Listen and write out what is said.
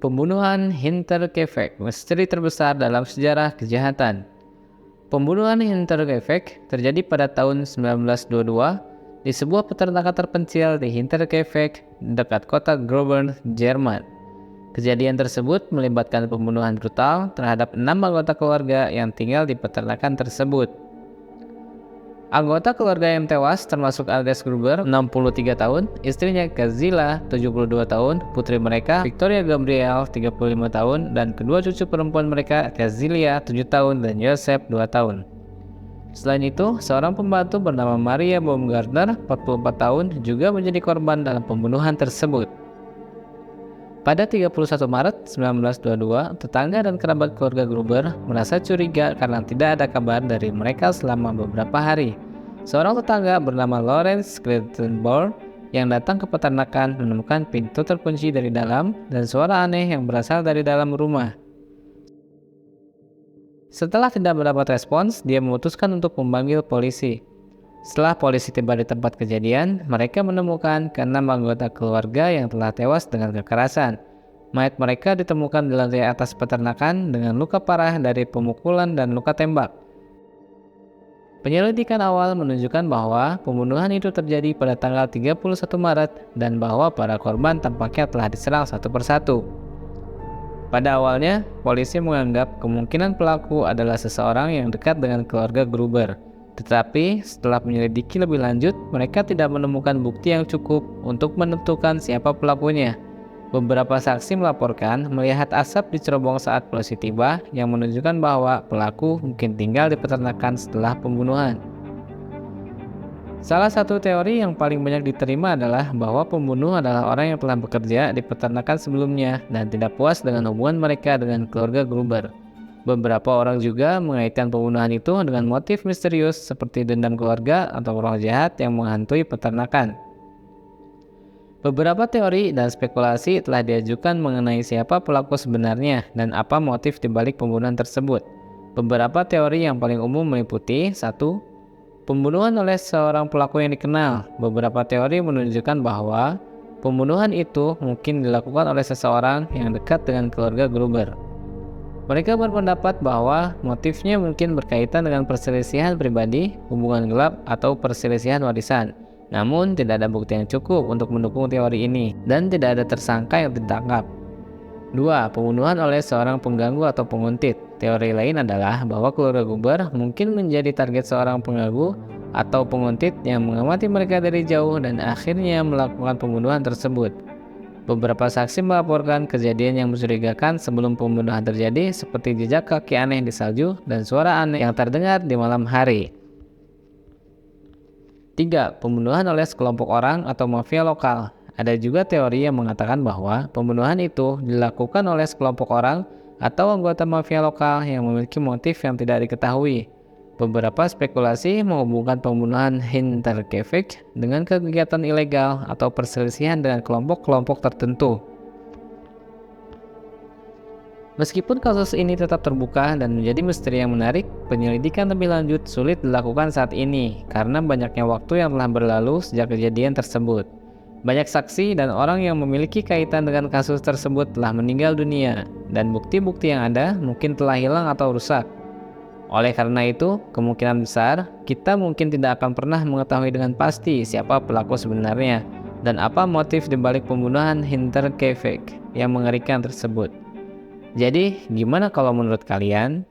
Pembunuhan Hinterkaifeck, misteri terbesar dalam sejarah kejahatan. Pembunuhan Hinterkaifeck terjadi pada tahun 1922 di sebuah peternakan terpencil di Hinterkaifeck, dekat kota Grobern, Jerman. Kejadian tersebut melibatkan pembunuhan brutal terhadap 6 anggota keluarga yang tinggal di peternakan tersebut. Anggota keluarga yang tewas termasuk Ades Gruber, 63 tahun, istrinya Kazila, 72 tahun, putri mereka Victoria Gabriel, 35 tahun, dan kedua cucu perempuan mereka Kazilia, 7 tahun, dan Joseph, 2 tahun. Selain itu, seorang pembantu bernama Maria Baumgartner, 44 tahun, juga menjadi korban dalam pembunuhan tersebut. Pada 31 Maret 1922, tetangga dan kerabat keluarga Gruber merasa curiga karena tidak ada kabar dari mereka selama beberapa hari. Seorang tetangga bernama Lawrence Klettenborn yang datang ke peternakan menemukan pintu terkunci dari dalam dan suara aneh yang berasal dari dalam rumah. Setelah tidak mendapat respons, dia memutuskan untuk memanggil polisi. Setelah polisi tiba di tempat kejadian, mereka menemukan ke-6 anggota keluarga yang telah tewas dengan kekerasan. Mayat mereka ditemukan di lantai atas peternakan dengan luka parah dari pemukulan dan luka tembak. Penyelidikan awal menunjukkan bahwa pembunuhan itu terjadi pada tanggal 31 Maret dan bahwa para korban tampaknya telah diserang satu persatu. Pada awalnya, polisi menganggap kemungkinan pelaku adalah seseorang yang dekat dengan keluarga Gruber. Tetapi setelah menyelidiki lebih lanjut, mereka tidak menemukan bukti yang cukup untuk menentukan siapa pelakunya. Beberapa saksi melaporkan melihat asap di cerobong saat polisi tiba yang menunjukkan bahwa pelaku mungkin tinggal di peternakan setelah pembunuhan. Salah satu teori yang paling banyak diterima adalah bahwa pembunuh adalah orang yang telah bekerja di peternakan sebelumnya dan tidak puas dengan hubungan mereka dengan keluarga Gruber. Beberapa orang juga mengaitkan pembunuhan itu dengan motif misterius seperti dendam keluarga atau roh jahat yang menghantui peternakan. Beberapa teori dan spekulasi telah diajukan mengenai siapa pelaku sebenarnya dan apa motif dibalik pembunuhan tersebut. Beberapa teori yang paling umum meliputi 1. Pembunuhan oleh seorang pelaku yang dikenal. Beberapa teori menunjukkan bahwa pembunuhan itu mungkin dilakukan oleh seseorang yang dekat dengan keluarga Gruber. Mereka berpendapat bahwa motifnya mungkin berkaitan dengan perselisihan pribadi, hubungan gelap, atau perselisihan warisan. Namun, tidak ada bukti yang cukup untuk mendukung teori ini, dan tidak ada tersangka yang ditangkap. 2. Pembunuhan oleh seorang pengganggu atau penguntit. Teori lain adalah bahwa keluarga Gruber mungkin menjadi target seorang pengganggu atau penguntit yang mengamati mereka dari jauh dan akhirnya melakukan pembunuhan tersebut. Beberapa saksi melaporkan kejadian yang mencurigakan sebelum pembunuhan terjadi, seperti jejak kaki aneh di salju dan suara aneh yang terdengar di malam hari. 3. Pembunuhan oleh sekelompok orang atau mafia lokal. Ada juga teori yang mengatakan bahwa pembunuhan itu dilakukan oleh sekelompok orang atau anggota mafia lokal yang memiliki motif yang tidak diketahui. Beberapa spekulasi menghubungkan pembunuhan Hinterkaifeck dengan kegiatan ilegal atau perselisihan dengan kelompok-kelompok tertentu. Meskipun kasus ini tetap terbuka dan menjadi misteri yang menarik, penyelidikan lebih lanjut sulit dilakukan saat ini karena banyaknya waktu yang telah berlalu sejak kejadian tersebut. Banyak saksi dan orang yang memiliki kaitan dengan kasus tersebut telah meninggal dunia, dan bukti-bukti yang ada mungkin telah hilang atau rusak. Oleh karena itu, kemungkinan besar kita mungkin tidak akan pernah mengetahui dengan pasti siapa pelaku sebenarnya dan apa motif dibalik pembunuhan Hinterkaifeck yang mengerikan tersebut. Jadi, gimana kalau menurut kalian?